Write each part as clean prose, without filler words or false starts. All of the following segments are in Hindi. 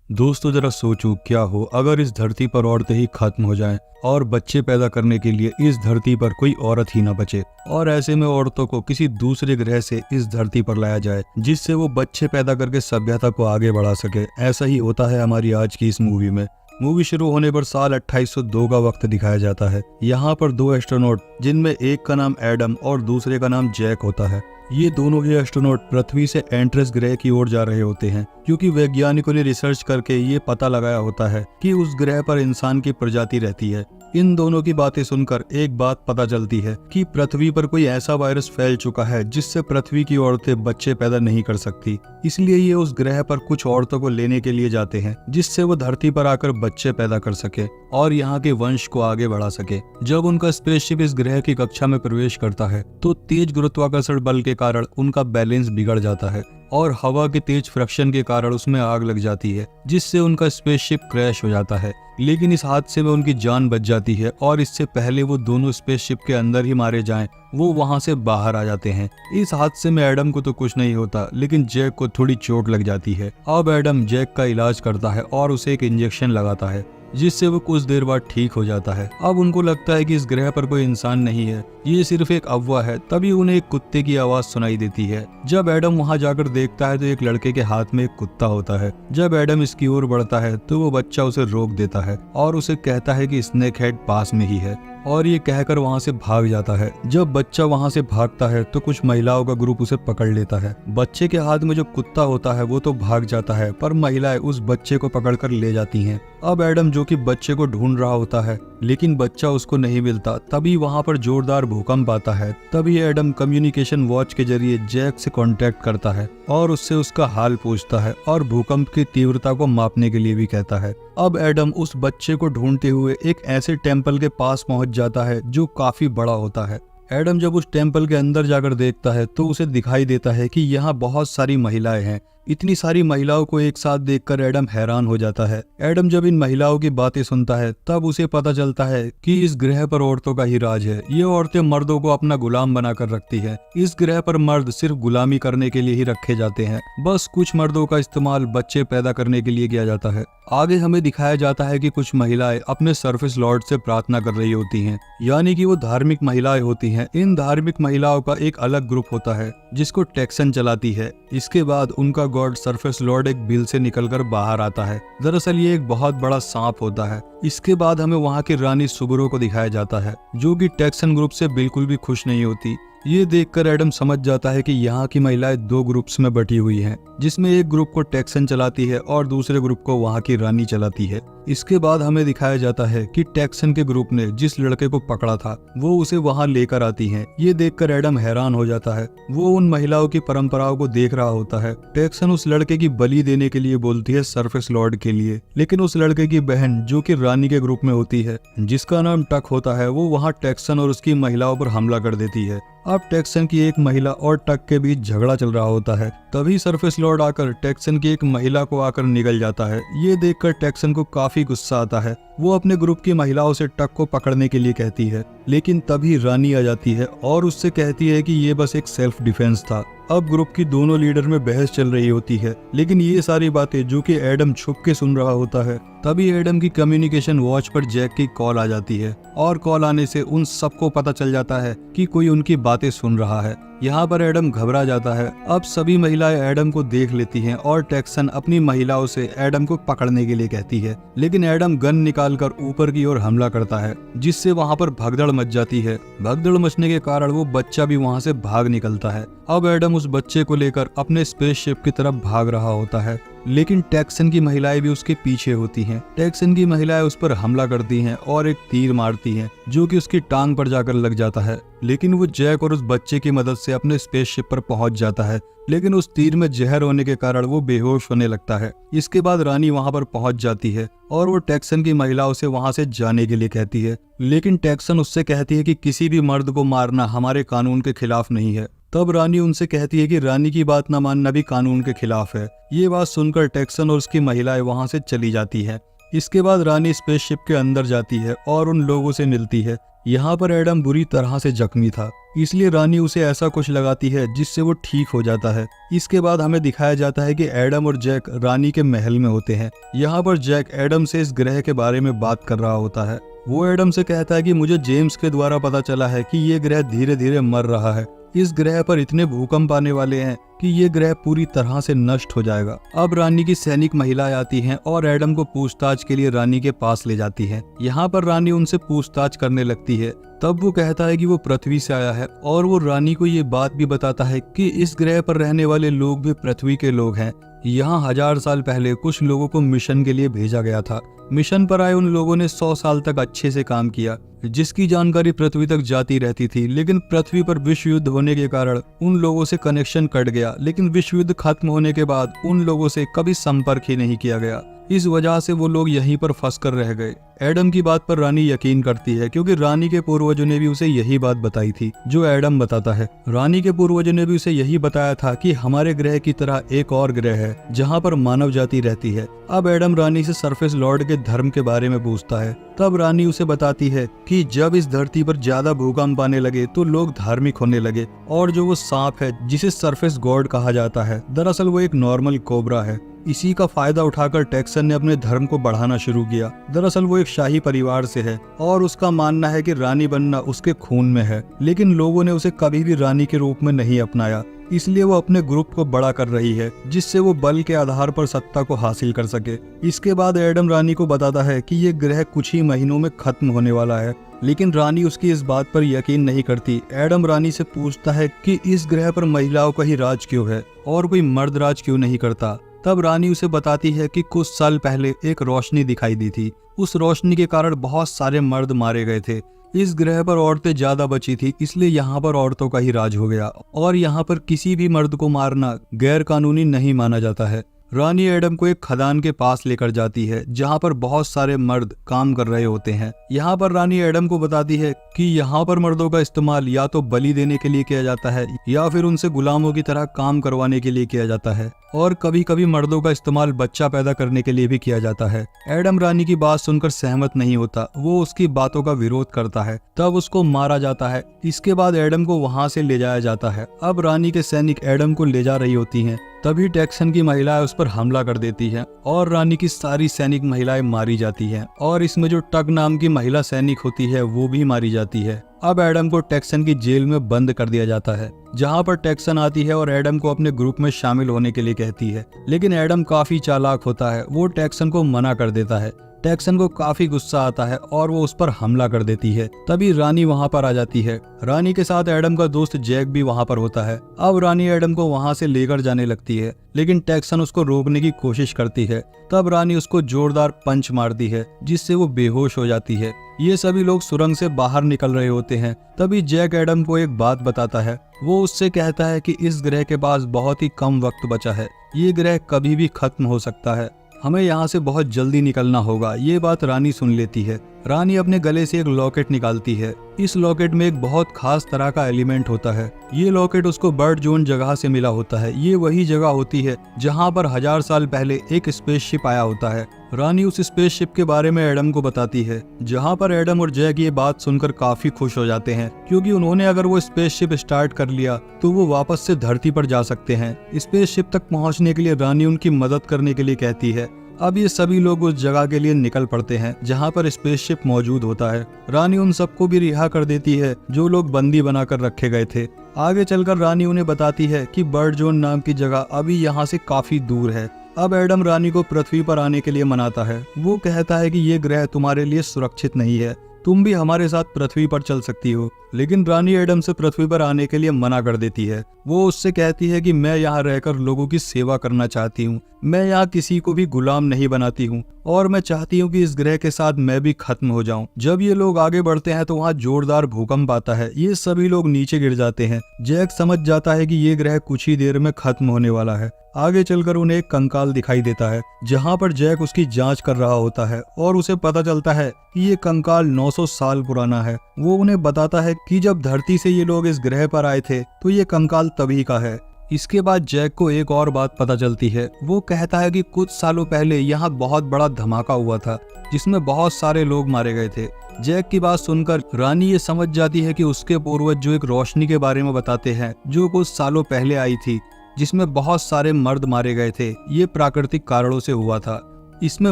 दोस्तों जरा सोचो क्या हो अगर इस धरती पर औरतें ही खत्म हो जाएं और बच्चे पैदा करने के लिए इस धरती पर कोई औरत ही ना बचे और ऐसे में औरतों को किसी दूसरे ग्रह से इस धरती पर लाया जाए जिससे वो बच्चे पैदा करके सभ्यता को आगे बढ़ा सके। ऐसा ही होता है हमारी आज की इस मूवी में। मूवी शुरू होने पर साल 2802 का वक्त दिखाया जाता है। यहाँ पर दो एस्ट्रोनॉट जिनमें एक का नाम एडम और दूसरे का नाम जैक होता है। ये दोनों ही एस्ट्रोनॉट पृथ्वी से एंट्रेस ग्रह की ओर जा रहे होते हैं क्योंकि वैज्ञानिकों ने रिसर्च करके ये पता लगाया होता है कि उस ग्रह पर इंसान की प्रजाति रहती है। इन दोनों की बातें सुनकर एक बात पता चलती है कि पृथ्वी पर कोई ऐसा वायरस फैल चुका है जिससे पृथ्वी की औरतें बच्चे पैदा नहीं कर सकती। इसलिए ये उस ग्रह पर कुछ औरतों को लेने के लिए जाते हैं जिससे वो धरती पर आकर बच्चे पैदा कर सके और यहाँ के वंश को आगे बढ़ा सके। जब उनका स्पेसशिप इस ग्रह की कक्षा में प्रवेश करता है तो तेज गुरुत्वाकर्षण बल के कारण उनका बैलेंस बिगड़ जाता है और हवा के तेज फ्रिक्शन के कारण उसमें आग लग जाती है जिससे उनका स्पेसशिप क्रैश हो जाता है। लेकिन इस हादसे में उनकी जान बच जाती है और इससे पहले वो दोनों स्पेसशिप के अंदर ही मारे जाएं वो वहां से बाहर आ जाते हैं। इस हादसे में एडम को तो कुछ नहीं होता लेकिन जैक को थोड़ी चोट लग जाती है। अब एडम जैक का इलाज करता है और उसे एक इंजेक्शन लगाता है जिससे वो कुछ देर बाद ठीक हो जाता है। अब उनको लगता है कि इस ग्रह पर कोई इंसान नहीं है, ये सिर्फ एक अफवाह है। तभी उन्हें एक कुत्ते की आवाज सुनाई देती है। जब एडम वहां जाकर देखता है तो एक लड़के के हाथ में एक कुत्ता होता है। जब एडम इसकी ओर बढ़ता है तो वो बच्चा उसे रोक देता है और उसे कहता है कि स्नेक हेड पास में ही है और ये कहकर वहां से भाग जाता है। जब बच्चा वहां से भागता है तो कुछ महिलाओं का ग्रुप उसे पकड़ लेता है। बच्चे के हाथ में जो कुत्ता होता है वो तो भाग जाता है पर महिलाएं उस बच्चे को पकड़कर ले जाती हैं। अब एडम जो कि बच्चे को ढूंढ रहा होता है लेकिन बच्चा उसको नहीं मिलता। तभी वहां पर जोरदार भूकंप आता है। तभी एडम कम्युनिकेशन वॉच के जरिए जैक से कांटेक्ट करता है और उससे उसका हाल पूछता है और भूकंप की तीव्रता को मापने के लिए भी कहता है। अब एडम उस बच्चे को ढूंढते हुए एक ऐसे टेम्पल के पास पहुंच जाता है जो काफी बड़ा होता है। एडम जब उस टेम्पल के अंदर जाकर देखता है तो उसे दिखाई देता है कि यहाँ बहुत सारी महिलाएं हैं। इतनी सारी महिलाओं को एक साथ देखकर एडम हैरान हो जाता है। एडम जब इन महिलाओं की बातें सुनता है तब उसे पता चलता है कि इस ग्रह पर औरतों का ही राज है। ये औरतें मर्दों को अपना गुलाम बनाकर रखती है। इस ग्रह पर मर्द सिर्फ गुलामी करने के लिए ही रखे जाते हैं। बस कुछ मर्दों का इस्तेमाल बच्चे पैदा करने के लिए किया जाता है। आगे हमें दिखाया जाता है कि कुछ महिलाएं अपने सरफेस लॉर्ड से प्रार्थना कर रही होती हैं, यानी कि वो धार्मिक महिलाएं होती हैं। इन धार्मिक महिलाओं का एक अलग ग्रुप होता है जिसको टेक्सन चलाती है। इसके बाद उनका गॉड सरफेस लॉर्ड एक बिल से निकलकर बाहर आता है। दरअसल ये एक बहुत बड़ा सांप होता है। इसके बाद हमें वहाँ की रानी सुबुरो को दिखाया जाता है जो कि टेक्सन ग्रुप से बिल्कुल भी खुश नहीं होती। ये देखकर एडम समझ जाता है कि यहाँ की महिलाएं दो ग्रुप्स में बटी हुई हैं, जिसमें एक ग्रुप को टेक्सन चलाती है और दूसरे ग्रुप को वहाँ की रानी चलाती है। इसके बाद हमें दिखाया जाता है कि टेक्सन के ग्रुप ने जिस लड़के को पकड़ा था वो उसे वहाँ लेकर आती हैं। ये देखकर एडम हैरान हो जाता है। वो उन महिलाओं की परंपराओं को देख रहा होता है। टेक्सन उस लड़के की बलि देने के लिए बोलती है सरफेस लॉर्ड के लिए, लेकिन उस लड़के की बहन जो कि रानी के ग्रुप में होती है जिसका नाम टक होता है वो वहाँ टेक्सन और उसकी महिलाओं पर हमला कर देती है। अब टेक्सन की एक महिला और टक के बीच झगड़ा चल रहा होता है। तभी सरफेस लॉर्ड आकर टेक्सन की एक महिला को आकर निगल जाता है। ये देखकर टेक्सन को काफी गुस्सा आता है। वो अपने ग्रुप की महिलाओं से टक को पकड़ने के लिए कहती है, लेकिन तभी रानी आ जाती है और उससे कहती है कि ये बस एक सेल्फ डिफेंस था। अब ग्रुप की दोनों लीडर में बहस चल रही होती है, लेकिन ये सारी बातें जो कि एडम छुप के सुन रहा होता है। तभी एडम की कम्युनिकेशन वॉच पर जैक की कॉल आ जाती है और कॉल आने से उन सबको पता चल जाता है कि कोई उनकी बातें सुन रहा है। यहाँ पर एडम घबरा जाता है। अब सभी महिलाएं एडम को देख लेती हैं और टेक्सन अपनी महिलाओं से एडम को पकड़ने के लिए कहती है, लेकिन एडम गन निकालकर ऊपर की ओर हमला करता है जिससे वहाँ पर भगदड़ मच जाती है। भगदड़ मचने के कारण वो बच्चा भी वहाँ से भाग निकलता है। अब एडम उस बच्चे को लेकर अपने स्पेसशिप की तरफ भाग रहा होता है, लेकिन टेक्सन की महिलाएं भी उसके पीछे होती हैं। टेक्सन की महिलाएं उस पर हमला करती हैं और एक तीर मारती हैं जो कि उसकी टांग पर जाकर लग जाता है, लेकिन वो जैक और उस बच्चे की मदद से अपने स्पेसशिप पर पहुंच जाता है। लेकिन उस तीर में जहर होने के कारण वो बेहोश होने लगता है। इसके बाद रानी वहां पर पहुंच जाती है और वो टेक्सन की महिलाओं से वहां से जाने के लिए कहती है, लेकिन टेक्सन उससे कहती है कि किसी भी मर्द को मारना हमारे कानून के खिलाफ नहीं है। तब रानी उनसे कहती है कि रानी की बात न मानना भी कानून के खिलाफ है। ये बात सुनकर टेक्सन और उसकी महिलाएं वहां से चली जाती है। इसके बाद रानी स्पेसशिप के अंदर जाती है और उन लोगों से मिलती है। यहाँ पर एडम बुरी तरह से जख्मी था, इसलिए रानी उसे ऐसा कुछ लगाती है जिससे वो ठीक हो जाता है। इसके बाद हमें दिखाया जाता है कि एडम और जैक रानी के महल में होते हैं। यहाँ पर जैक एडम से इस ग्रह के बारे में बात कर रहा होता है। वो एडम से कहता है कि मुझे जेम्स के द्वारा पता चला है कि ये ग्रह धीरे धीरे मर रहा है। इस ग्रह पर इतने भूकंप आने वाले हैं कि ये ग्रह पूरी तरह से नष्ट हो जाएगा। अब रानी की सैनिक महिलाएं आती हैं और एडम को पूछताछ के लिए रानी के पास ले जाती हैं। यहाँ पर रानी उनसे पूछताछ करने लगती है। तब वो कहता है कि वो पृथ्वी से आया है और वो रानी को ये बात भी बताता है कि इस ग्रह पर रहने वाले लोग भी पृथ्वी के लोग हैं। यहाँ 1000 साल पहले कुछ लोगों को मिशन के लिए भेजा गया था। मिशन पर आए उन लोगों ने 100 साल तक अच्छे से काम किया, जिसकी जानकारी पृथ्वी तक जाती रहती थी। लेकिन पृथ्वी पर विश्व युद्ध होने के कारण उन लोगों से कनेक्शन कट गया। लेकिन विश्व युद्ध खत्म होने के बाद उन लोगों से कभी संपर्क ही नहीं किया गया। इस वजह से वो लोग यहीं पर फंस कर रह गए। एडम की बात पर रानी यकीन करती है क्योंकि रानी के पूर्वजों ने भी उसे यही बात बताई थी जो एडम बताता है। रानी के पूर्वजों ने भी उसे यही बताया था कि हमारे ग्रह की तरह एक और ग्रह है जहाँ पर मानव जाति रहती है। अब एडम रानी से सरफेस लॉर्ड के धर्म के बारे में पूछता है। तब रानी उसे बताती है कि जब इस धरती पर ज्यादा भूकंप आने लगे तो लोग धार्मिक होने लगे और जो वो सांप है जिसे सरफेस गॉड कहा जाता है, दरअसल वो एक नॉर्मल कोबरा है। इसी का फायदा उठाकर टैक्सन ने अपने धर्म को बढ़ाना शुरू किया। दरअसल वो एक शाही परिवार से है और उसका मानना है कि रानी बनना उसके खून में है। लेकिन लोगों ने उसे कभी भी रानी के रूप में नहीं अपनाया, इसलिए वो अपने ग्रुप को बड़ा कर रही है जिससे वो बल के आधार पर सत्ता को हासिल कर सके। इसके बाद एडम रानी को बताता है कि ये ग्रह कुछ ही महीनों में खत्म होने वाला है, लेकिन रानी उसकी इस बात पर यकीन नहीं करती। एडम रानी से पूछता है कि इस ग्रह पर महिलाओं का ही राज क्यों है और कोई मर्द राज क्यों नहीं करता। तब रानी उसे बताती है कि कुछ साल पहले एक रोशनी दिखाई दी थी। उस रोशनी के कारण बहुत सारे मर्द मारे गए थे। इस ग्रह पर औरतें ज्यादा बची थी, इसलिए यहाँ पर औरतों का ही राज हो गया और यहाँ पर किसी भी मर्द को मारना गैर कानूनी नहीं माना जाता है। रानी एडम को एक खदान के पास लेकर जाती है जहाँ पर बहुत सारे मर्द काम कर रहे होते हैं। यहाँ पर रानी एडम को बताती है कि यहाँ पर मर्दों का इस्तेमाल या तो बलि देने के लिए किया जाता है या फिर उनसे गुलामों की तरह काम करवाने के लिए किया जाता है और कभी कभी मर्दों का इस्तेमाल बच्चा पैदा करने के लिए भी किया जाता है। एडम रानी की बात सुनकर सहमत नहीं होता, वो उसकी बातों का विरोध करता है। तब उसको मारा जाता है। इसके बाद एडम को वहाँ से ले जाया जाता है। अब रानी के सैनिक एडम को ले जा रही होती हैं। तभी टैक्सन की महिलाएं उस पर हमला कर देती हैं और रानी की सारी सैनिक महिलाएं मारी जाती हैं और इसमें जो टग नाम की महिला सैनिक होती है वो भी मारी जाती है। अब एडम को टैक्सन की जेल में बंद कर दिया जाता है, जहां पर टैक्सन आती है और एडम को अपने ग्रुप में शामिल होने के लिए कहती है। लेकिन एडम काफी चालाक होता है, वो टैक्सन को मना कर देता है। टैक्सन को काफी गुस्सा आता है और वो उस पर हमला कर देती है। तभी रानी वहां पर आ जाती है। रानी के साथ एडम का दोस्त जैक भी वहां पर होता है। अब रानी एडम को वहां से लेकर जाने लगती है, लेकिन टैक्सन उसको रोकने की कोशिश करती है। तब रानी उसको जोरदार पंच मारती है जिससे वो बेहोश हो जाती है। ये सभी लोग सुरंग से बाहर निकल रहे होते हैं। तभी जैक एडम को एक बात बताता है। वो उससे कहता है कि इस ग्रह के पास बहुत ही कम वक्त बचा है, ये ग्रह कभी भी खत्म हो सकता है, हमें यहाँ से बहुत जल्दी निकलना होगा। ये बात रानी सुन लेती है। रानी अपने गले से एक लॉकेट निकालती है। इस लॉकेट में एक बहुत खास तरह का एलिमेंट होता है। ये लॉकेट उसको बर्ड जोन जगह से मिला होता है। ये वही जगह होती है जहाँ पर 1000 साल पहले एक स्पेसशिप आया होता है। रानी उस स्पेसशिप के बारे में एडम को बताती है, जहाँ पर एडम और जैक ये बात सुनकर काफी खुश हो जाते हैं क्योंकि उन्होंने अगर वो स्पेसशिप स्टार्ट कर लिया तो वो वापस से धरती पर जा सकते हैं। स्पेसशिप तक पहुँचने के लिए रानी उनकी मदद करने के लिए कहती है। अब ये सभी लोग उस जगह के लिए निकल पड़ते हैं जहाँ पर स्पेसशिप मौजूद होता है। रानी उन सबको भी रिहा कर देती है जो लोग बंदी बनाकर रखे गए थे। आगे चलकर रानी उन्हें बताती है कि बर्ड जोन नाम की जगह अभी यहाँ से काफी दूर है। अब एडम रानी को पृथ्वी पर आने के लिए मनाता है। वो कहता है कि ये ग्रह तुम्हारे लिए सुरक्षित नहीं है, तुम भी हमारे साथ पृथ्वी पर चल सकती हो। लेकिन रानी एडम से पृथ्वी पर आने के लिए मना कर देती है। वो उससे कहती है कि मैं यहाँ रहकर लोगों की सेवा करना चाहती हूँ, मैं यहाँ किसी को भी गुलाम नहीं बनाती हूँ और मैं चाहती हूँ कि इस ग्रह के साथ मैं भी खत्म हो जाऊँ। जब ये लोग आगे बढ़ते हैं तो वहाँ जोरदार भूकंप आता है। ये सभी लोग नीचे गिर जाते हैं। जैक समझ जाता है कि ये ग्रह कुछ ही देर में खत्म होने वाला है। आगे चलकर उन्हें एक कंकाल दिखाई देता है जहाँ पर जैक उसकी जांच कर रहा होता है और उसे पता चलता है कि ये कंकाल 900 साल पुराना है। वो उन्हें बताता है कि जब धरती से ये लोग इस ग्रह पर आए थे तो ये कंकाल तभी का है। इसके बाद जैक को एक और बात पता चलती है। वो कहता है कि कुछ सालों पहले यहाँ बहुत बड़ा धमाका हुआ था जिसमें बहुत सारे लोग मारे गए थे। जैक की बात सुनकर रानी ये समझ जाती है कि उसके पूर्वज जो एक रोशनी के बारे में बताते हैं जो कुछ सालों पहले आई थी जिसमें बहुत सारे मर्द मारे गए थे, ये प्राकृतिक कारणों से हुआ था। इसमें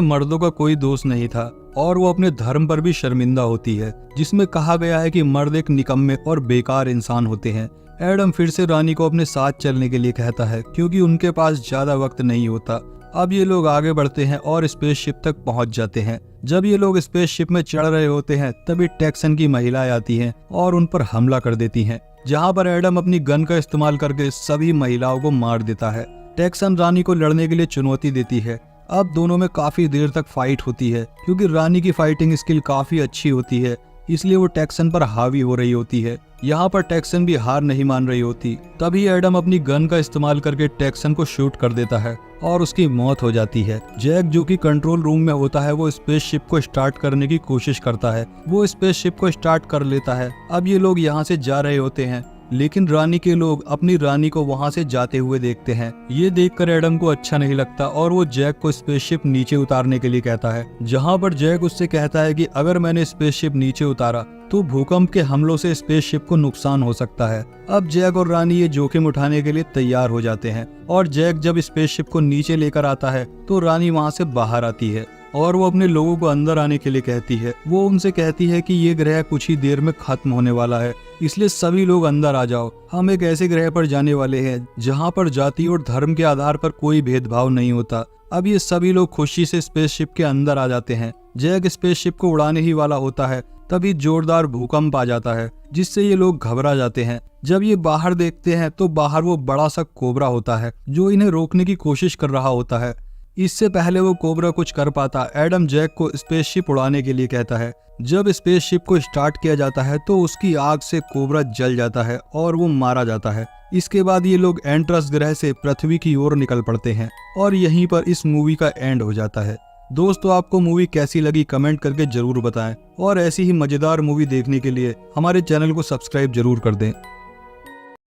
मर्दों का कोई दोष नहीं था और वो अपने धर्म पर भी शर्मिंदा होती है, जिसमें कहा गया है कि मर्द एक निकम्मे और बेकार इंसान होते हैं। एडम फिर से रानी को अपने साथ चलने के लिए कहता है क्योंकि उनके पास ज्यादा वक्त नहीं होता। अब ये लोग आगे बढ़ते हैं और स्पेसशिप तक पहुंच जाते हैं। जब ये लोग स्पेसशिप में चढ़ रहे होते हैं तभी टेक्सन की महिलाएं आती हैं और उन पर हमला कर देती हैं, जहां पर एडम अपनी गन का इस्तेमाल करके सभी महिलाओं को मार देता है। टेक्सन रानी को लड़ने के लिए चुनौती देती है। अब दोनों में काफी देर तक फाइट होती है क्योंकि रानी की फाइटिंग स्किल काफी अच्छी होती है, इसलिए वो टेक्सन पर हावी हो रही होती है। यहाँ पर टेक्सन भी हार नहीं मान रही होती। तभी एडम अपनी गन का इस्तेमाल करके टेक्सन को शूट कर देता है और उसकी मौत हो जाती है। जैक जो कि कंट्रोल रूम में होता है वो स्पेसशिप को स्टार्ट करने की कोशिश करता है। वो स्पेसशिप को स्टार्ट कर लेता है। अब ये लोग यहाँ से जा रहे होते हैं लेकिन रानी के लोग अपनी रानी को वहाँ से जाते हुए देखते हैं। ये देखकर एडम को अच्छा नहीं लगता और वो जैक को स्पेसशिप नीचे उतारने के लिए कहता है, जहाँ पर जैक उससे कहता है कि अगर मैंने स्पेसशिप नीचे उतारा तो भूकंप के हमलों से स्पेसशिप को नुकसान हो सकता है। अब जैक और रानी ये जोखिम उठाने के लिए तैयार हो जाते हैं और जैक जब स्पेसशिप को नीचे लेकर आता है तो रानी वहाँ से बाहर आती है और वो अपने लोगों को अंदर आने के लिए कहती है। वो उनसे कहती है कि ये ग्रह कुछ ही देर में खत्म होने वाला है, इसलिए सभी लोग अंदर आ जाओ। हम एक ऐसे ग्रह पर जाने वाले हैं जहाँ पर जाति और धर्म के आधार पर कोई भेदभाव नहीं होता। अब ये सभी लोग खुशी से स्पेसशिप के अंदर आ जाते हैं। जैक स्पेसशिप को उड़ाने ही वाला होता है तभी जोरदार भूकंप आ जाता है जिससे ये लोग घबरा जाते हैं। जब ये बाहर देखते हैं तो बाहर वो बड़ा सा कोबरा होता है जो इन्हें रोकने की कोशिश कर रहा होता है। इससे पहले वो कोबरा कुछ कर पाता, एडम जैक को स्पेसशिप उड़ाने के लिए कहता है। जब स्पेसशिप को स्टार्ट किया जाता है तो उसकी आग से कोबरा जल जाता है और वो मारा जाता है। इसके बाद ये लोग एंट्रस ग्रह से पृथ्वी की ओर निकल पड़ते हैं और यहीं पर इस मूवी का एंड हो जाता है। दोस्तों, आपको मूवी कैसी लगी कमेंट करके जरूर बताएं और ऐसी ही मजेदार मूवी देखने के लिए हमारे चैनल को सब्सक्राइब जरूर कर दें।